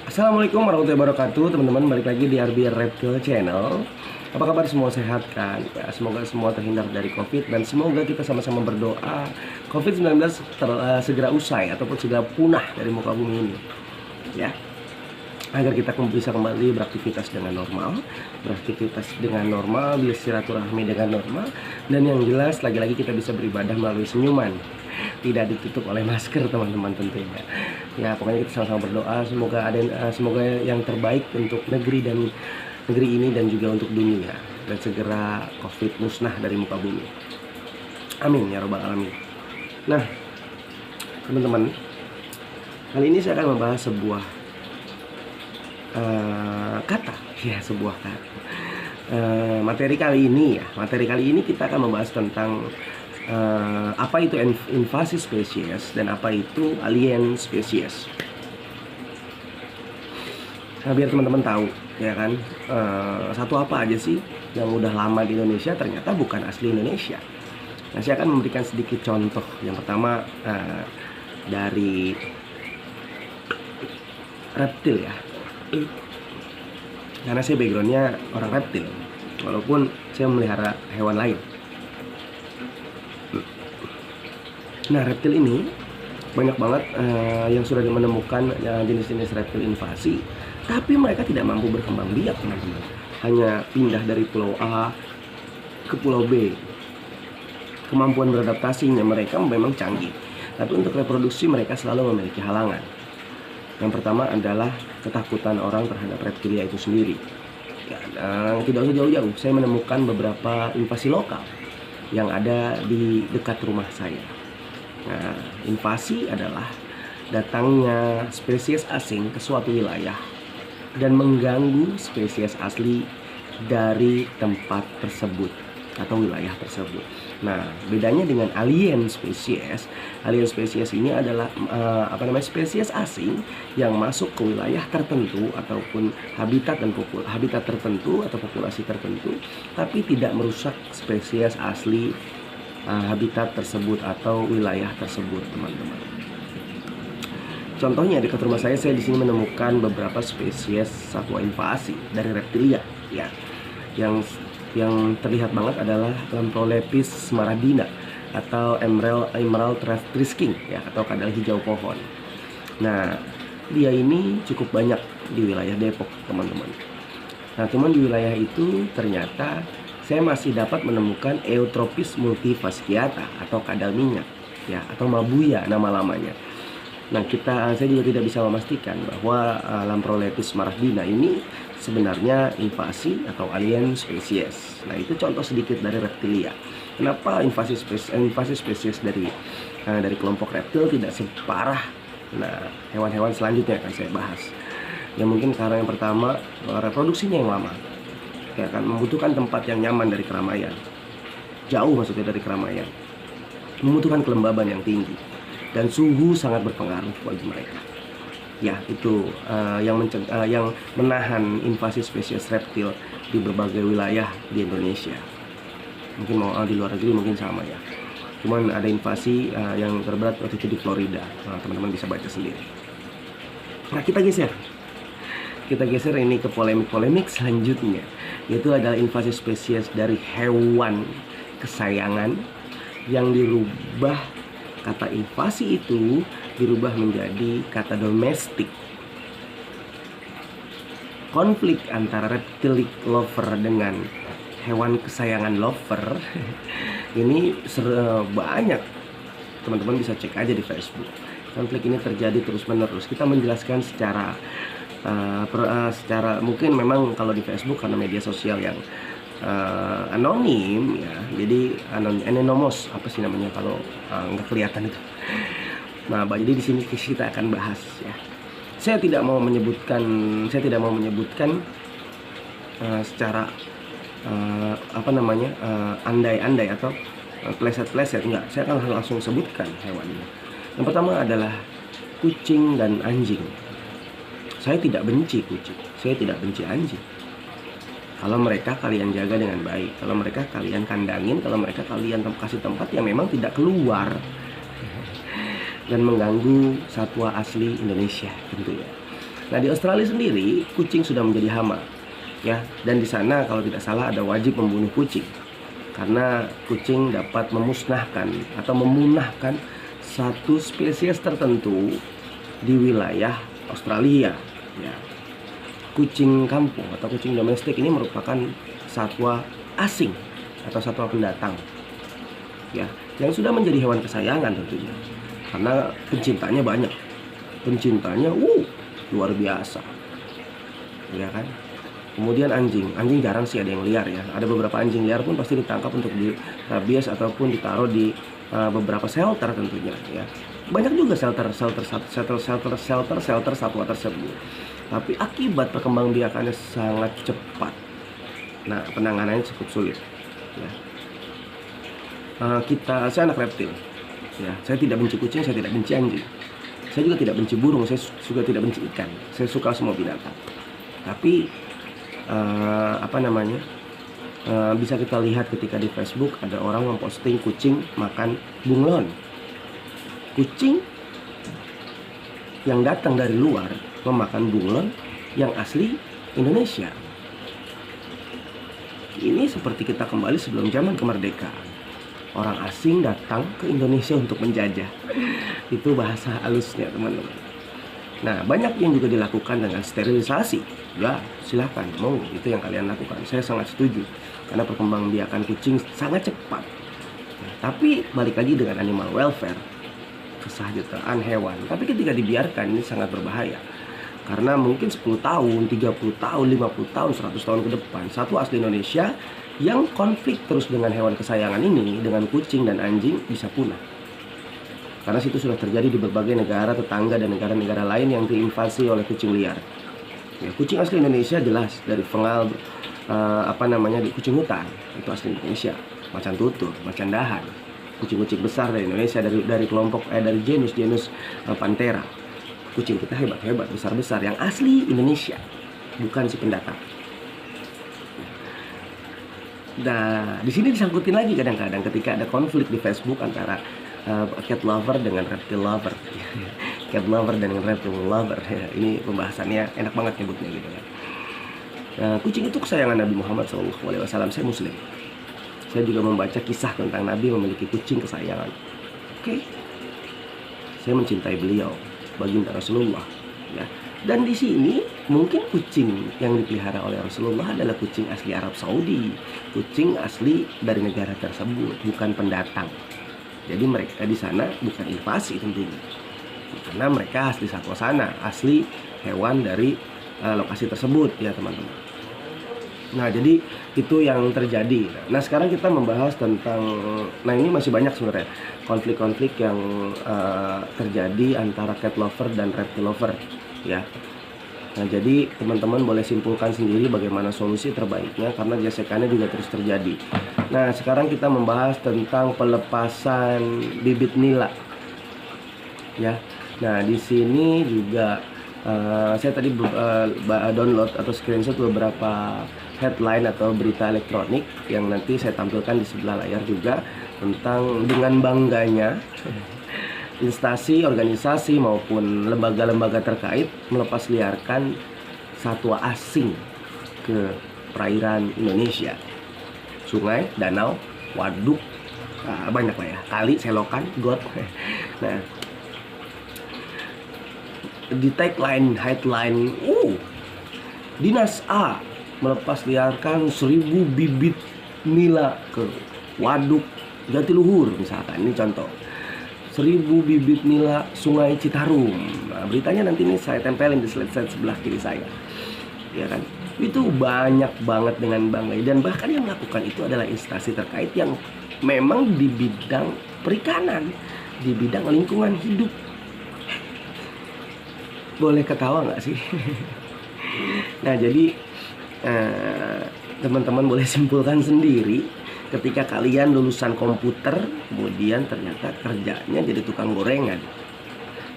Assalamualaikum warahmatullahi wabarakatuh, teman-teman. Balik lagi di RBR Reptile Channel. Apa kabar, semua sehat kan? Ya, semoga semua terhindar dari COVID, dan semoga kita sama-sama berdoa COVID-19 segera usai ataupun segera punah dari muka bumi ini, ya, agar kita bisa kembali beraktivitas dengan normal, bersilaturahmi dengan normal, dan yang jelas lagi-lagi kita bisa beribadah melalui senyuman, tidak ditutup oleh masker, teman-teman, tentunya. Ya, pokoknya kita sama-sama berdoa semoga yang terbaik untuk negeri ini dan juga untuk dunia, dan segera COVID musnah dari muka bumi. Amin ya robbal alamin. Nah, teman-teman, kali ini saya akan membahas sebuah kata. Materi kali ini kita akan membahas tentang apa itu invasi spesies dan apa itu alien spesies. Nah, biar teman-teman tahu, ya kan, satu apa aja sih yang udah lama di Indonesia ternyata bukan asli Indonesia. Nah, saya akan memberikan sedikit contoh. Yang pertama dari reptil, ya, karena saya backgroundnya orang reptil, walaupun saya memelihara hewan lain. Nah, reptil ini banyak banget yang sudah menemukan jenis-jenis reptil invasi, tapi mereka tidak mampu berkembang biak, teman-teman. Hanya pindah dari pulau A ke pulau B. Kemampuan beradaptasinya mereka memang canggih, tapi untuk reproduksi mereka selalu memiliki halangan. Yang pertama adalah ketakutan orang terhadap reptilia itu sendiri. Ya, tidak usah jauh-jauh, saya menemukan beberapa invasi lokal yang ada di dekat rumah saya. Nah, invasi adalah datangnya spesies asing ke suatu wilayah dan mengganggu spesies asli dari tempat tersebut atau wilayah tersebut. Nah, bedanya dengan alien spesies ini adalah spesies asing yang masuk ke wilayah tertentu ataupun habitat tertentu atau populasi tertentu, tapi tidak merusak spesies asli habitat tersebut atau wilayah tersebut, teman-teman. Contohnya dekat rumah saya di sini menemukan beberapa spesies satwa invasi dari reptilia, ya. Yang terlihat banget adalah Lamprolepis smaragdina atau Emerald Trisking, ya, atau kadal hijau pohon. Nah, dia ini cukup banyak di wilayah Depok, teman-teman. Nah, cuman di wilayah itu ternyata saya masih dapat menemukan Eutropis multifasciata atau kadal minyak, ya, atau mabuya nama lamanya. Nah, saya juga tidak bisa memastikan bahwa Lamprolepis smaragdina ini sebenarnya invasi atau alien spesies. Nah, itu contoh sedikit dari reptilia. Kenapa invasi spesies dari kelompok reptil tidak separah hewan-hewan selanjutnya akan saya bahas. Ya, mungkin karena yang pertama reproduksinya yang lama, ya kan, membutuhkan tempat yang nyaman dari keramaian, jauh maksudnya dari keramaian, membutuhkan kelembaban yang tinggi, dan suhu sangat berpengaruh bagi mereka. Ya, itu yang menahan invasi spesies reptil di berbagai wilayah di Indonesia. Mungkin di luar negeri mungkin sama, ya. Cuman ada invasi yang terberat waktu itu di Florida. Nah, teman-teman bisa baca sendiri. Nah, kita geser ini ke polemik selanjutnya, yaitu adalah invasi spesies dari hewan kesayangan yang dirubah. Kata invasi itu dirubah menjadi kata domestik. Konflik antara reptilic lover dengan hewan kesayangan lover ini banyak. Teman-teman bisa cek aja di Facebook. Konflik ini terjadi terus-menerus. Kita menjelaskan secara mungkin memang kalau di Facebook karena media sosial yang anonim, ya, jadi anonymous, apa sih namanya kalau nggak kelihatan itu. Nah, jadi di sini kita akan bahas, ya. Saya tidak mau menyebutkan secara andai-andai atau pleset-pleset, enggak. Saya akan langsung sebutkan hewannya. Yang pertama adalah kucing dan anjing. Saya tidak benci kucing, saya tidak benci anjing. Kalau mereka kalian jaga dengan baik, kalau mereka kalian kandangin, kalau mereka kalian kasih tempat yang memang tidak keluar, dan mengganggu satwa asli Indonesia tentunya. Nah, di Australia sendiri kucing sudah menjadi hama, ya, dan di sana kalau tidak salah ada wajib membunuh kucing karena kucing dapat memusnahkan atau memunahkan satu spesies tertentu di wilayah Australia, ya. Kucing kampung atau kucing domestik ini merupakan satwa asing atau satwa pendatang, ya, yang sudah menjadi hewan kesayangan tentunya karena pencintanya banyak, pencintanya luar biasa, ya kan. Kemudian anjing jarang sih ada yang liar, ya. Ada beberapa anjing liar pun pasti ditangkap untuk dirabies ataupun ditaruh di beberapa shelter tentunya, ya. Banyak juga shelter satwa tersebut. Tapi akibat perkembangbiakannya sangat cepat, nah penanganannya cukup sulit, ya. Saya anak reptil, ya. Saya tidak benci kucing, saya tidak benci anjing. Saya juga tidak benci burung, saya juga tidak benci ikan. Saya suka semua binatang. Tapi bisa kita lihat ketika di Facebook ada orang memposting kucing makan bunglon. Kucing yang datang dari luar memakan bunglon yang asli Indonesia. Ini seperti kita kembali sebelum zaman kemerdekaan. Orang asing datang ke Indonesia untuk menjajah. Itu bahasa halusnya, teman-teman. Nah, banyak yang juga dilakukan dengan sterilisasi. Ya, silahkan, mau itu yang kalian lakukan. Saya sangat setuju karena perkembangbiakan kucing sangat cepat. Nah, tapi balik lagi dengan animal welfare, kesejahteraan hewan. Tapi ketika dibiarkan ini sangat berbahaya. Karena mungkin 10 tahun, 30 tahun, 50 tahun, 100 tahun ke depan, satu asli Indonesia yang konflik terus dengan hewan kesayangan ini, dengan kucing dan anjing, bisa punah. Karena situ sudah terjadi di berbagai negara tetangga dan negara-negara lain yang diinvasi oleh kucing liar. Ya, kucing asli Indonesia jelas dari pengal di kucing hutan itu asli Indonesia, macan tutul, macan dahan, kucing-kucing besar dari Indonesia dari kelompok dari genus Panthera. Kucing kita hebat-hebat, besar-besar yang asli Indonesia, bukan si pendatang. Nah, di sini disangkutin lagi kadang-kadang ketika ada konflik di Facebook antara cat lover dengan reptile lover. Cat lover dengan reptile lover. Ya, ini pembahasannya enak banget nyebutnya gitu kan. Nah, kucing itu kesayangan Nabi Muhammad SAW. Saya Muslim. Saya juga membaca kisah tentang Nabi memiliki kucing kesayangan. Oke. Saya mencintai beliau, baginda Rasulullah, ya. Dan di sini mungkin kucing yang dipelihara oleh Rasulullah adalah kucing asli Arab Saudi, kucing asli dari negara tersebut, bukan pendatang. Jadi mereka di sana bukan invasi tentunya, karena mereka asli satwa sana, asli hewan dari lokasi tersebut, ya teman-teman. Nah, jadi itu yang terjadi. Nah, sekarang kita membahas tentang, nah ini masih banyak sebenarnya konflik-konflik yang terjadi antara cat lover dan reptile lover, ya. Nah, jadi teman-teman boleh simpulkan sendiri bagaimana solusi terbaiknya karena gesekannya juga terus terjadi. Nah, sekarang kita membahas tentang pelepasan bibit nila, ya. Nah, di sini juga saya tadi download atau screenshot beberapa headline atau berita elektronik yang nanti saya tampilkan di sebelah layar juga tentang dengan bangganya instansi, organisasi maupun lembaga-lembaga terkait melepas liarkan satwa asing ke perairan Indonesia, sungai, danau, waduk, banyak lah ya, kali, selokan, got. Nah, di tagline, headline, Dinas A melepas liarkan 1000 bibit nila ke waduk Jatiluhur misalkan, ini contoh. 1000 bibit nila Sungai Citarum. Nah, beritanya nanti ini saya tempelin di slide sebelah kiri saya, ya kan. Itu banyak banget dengan bangga, dan bahkan yang melakukan itu adalah instansi terkait yang memang di bidang perikanan, di bidang lingkungan hidup. Boleh ketawa nggak sih? Nah, jadi teman-teman boleh simpulkan sendiri. Ketika kalian lulusan komputer, kemudian ternyata kerjanya jadi tukang gorengan.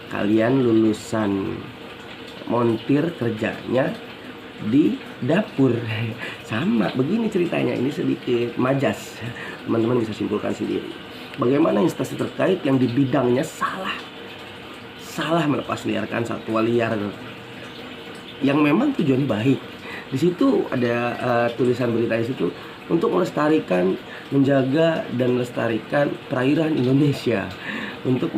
Kalian lulusan montir, kerjanya di dapur. Sama, begini ceritanya. Ini sedikit majas. Teman-teman bisa simpulkan sendiri. Bagaimana instansi terkait yang di bidangnya salah salah melepas liarkan satwa liar yang memang tujuannya baik. Di situ ada tulisan berita di situ untuk melestarikan, menjaga dan melestarikan perairan Indonesia, untuk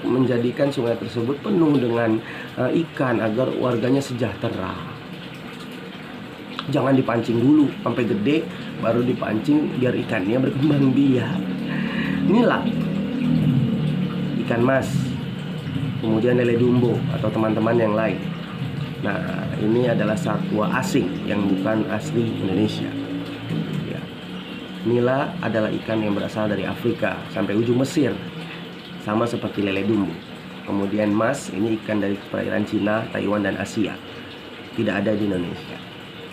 menjadikan sungai tersebut penuh dengan ikan agar warganya sejahtera. Jangan dipancing dulu sampai gede baru dipancing biar ikannya berkembang biak. Inilah ikan mas, kemudian lele dumbo atau teman-teman yang lain. Nah, ini adalah satwa asing yang bukan asli Indonesia. Ya. Nila adalah ikan yang berasal dari Afrika sampai ujung Mesir, sama seperti lele dumbo. Kemudian mas, ini ikan dari perairan Cina, Taiwan, dan Asia. Tidak ada di Indonesia.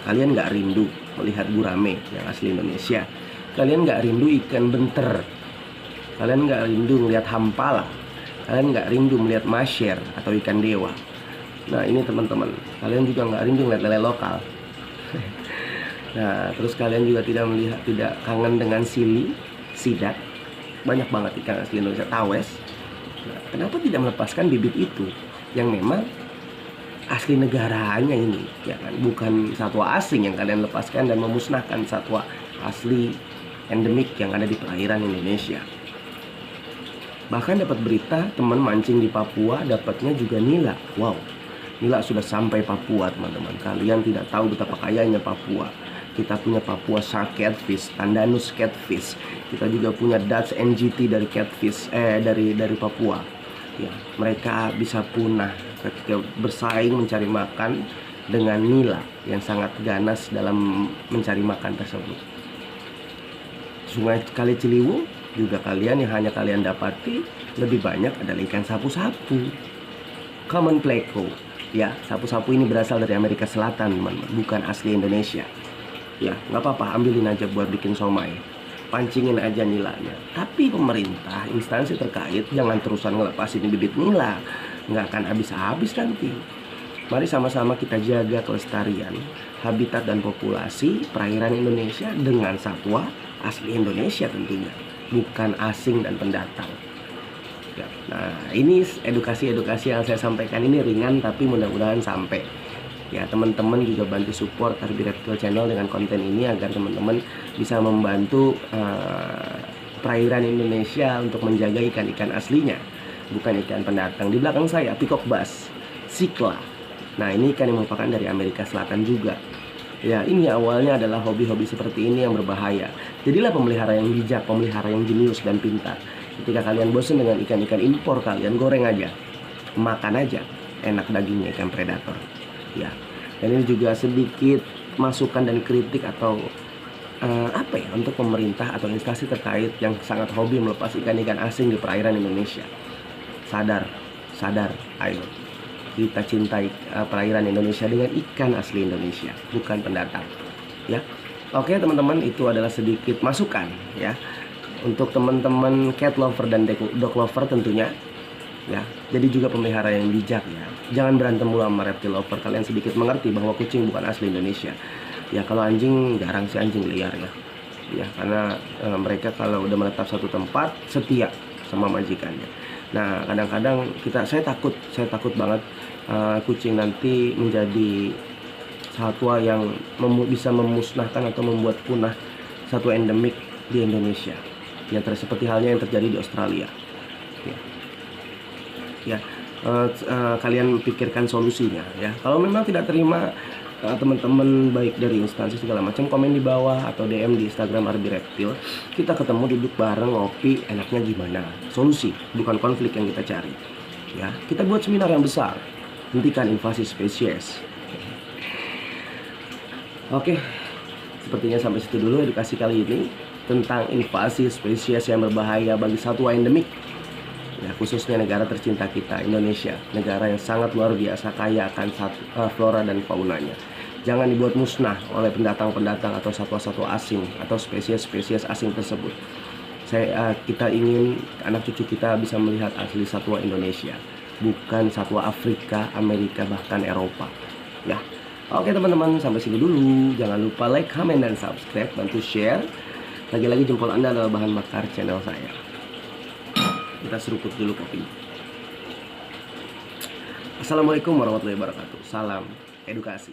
Kalian nggak rindu melihat gurame yang asli Indonesia? Kalian nggak rindu ikan benter? Kalian nggak rindu melihat hampala? Kalian nggak rindu melihat masyer atau ikan dewa? Nah, ini teman-teman, kalian juga nggak rindu melihat lele lokal. Nah, terus kalian juga tidak kangen dengan sili, sidat, banyak banget ikan asli Indonesia, tawes. Nah, kenapa tidak melepaskan bibit itu yang memang asli negaranya ini, ya kan? Bukan satwa asing yang kalian lepaskan dan memusnahkan satwa asli endemik yang ada di perairan Indonesia. Bahkan dapat berita teman mancing di Papua dapatnya juga nila. Wow, nila sudah sampai Papua, teman-teman. Kalian tidak tahu betapa kayanya Papua. Kita punya Papua Shark Catfish, Tandanus Catfish. Kita juga punya Dutch NGT dari catfish dari Papua. Ya, mereka bisa punah ketika bersaing mencari makan dengan nila yang sangat ganas dalam mencari makan tersebut. Sungai Kali Ciliwung juga yang hanya kalian dapati lebih banyak adalah ikan sapu-sapu, common pleco. Ya, sapu-sapu ini berasal dari Amerika Selatan, teman-teman, bukan asli Indonesia. Ya, nggak apa-apa, ambilin aja buat bikin somai, pancingin aja nilanya. Tapi pemerintah, instansi terkait jangan terusan ngelepasin bibit nila, nggak akan habis-habis nanti. Mari sama-sama kita jaga kelestarian habitat dan populasi perairan Indonesia dengan satwa asli Indonesia tentunya, bukan asing dan pendatang. Ya, nah, ini edukasi yang saya sampaikan ini ringan tapi mudah-mudahan sampai. Ya, teman-teman juga bantu support Arbi Reptile Channel dengan konten ini agar teman-teman bisa membantu perairan Indonesia untuk menjaga ikan-ikan aslinya, bukan ikan pendatang. Di belakang saya peacock bass, Cichla. Nah, ini ikan yang merupakan dari Amerika Selatan juga. Ya, ini awalnya adalah hobi-hobi seperti ini yang berbahaya. Jadilah pemelihara yang bijak, pemelihara yang jenius dan pintar. Ketika kalian bosan dengan ikan-ikan impor, kalian goreng aja, makan aja, enak dagingnya ikan predator. Ya, dan ini juga sedikit masukan dan kritik atau untuk pemerintah atau instansi terkait yang sangat hobi melepas ikan-ikan asing di perairan Indonesia. Sadar, ayo kita cintai perairan Indonesia dengan ikan asli Indonesia, bukan pendatang. Ya, oke teman-teman, itu adalah sedikit masukan ya untuk teman-teman cat lover dan dog lover tentunya. Ya, jadi juga pemelihara yang bijak ya. Jangan berantem mulu sama reptile lover. Kalian sedikit mengerti bahwa kucing bukan asli Indonesia. Ya, kalau anjing jarang sih anjing liar ya. Ya, karena mereka kalau udah menetap satu tempat setia sama majikannya. Nah, kadang-kadang saya takut banget kucing nanti menjadi satwa yang bisa memusnahkan atau membuat punah satwa endemik di Indonesia. Yang seperti halnya yang terjadi di Australia. Ya, kalian pikirkan solusinya ya. Kalau memang tidak terima, teman-teman baik dari instansi segala macam, komen di bawah atau DM di Instagram Arbi Reptile. Kita ketemu, duduk bareng, ngopi, enaknya gimana, solusi bukan konflik yang kita cari ya. Kita buat seminar yang besar, hentikan invasi spesies. Oke, sepertinya sampai situ dulu edukasi kali ini tentang invasi spesies yang berbahaya bagi satwa endemik. Ya, khususnya negara tercinta kita, Indonesia, negara yang sangat luar biasa kaya akan flora dan faunanya. Jangan dibuat musnah oleh pendatang-pendatang atau satwa-satwa asing atau spesies-spesies asing tersebut. Kita ingin anak cucu kita bisa melihat asli satwa Indonesia, bukan satwa Afrika, Amerika, bahkan Eropa. Ya, oke teman-teman, sampai sini dulu. Jangan lupa like, comment, dan subscribe. Bantu share. Lagi-lagi jempol Anda adalah bahan bakar channel saya. Kita seruput dulu kopi. Assalamualaikum warahmatullahi wabarakatuh. Salam edukasi.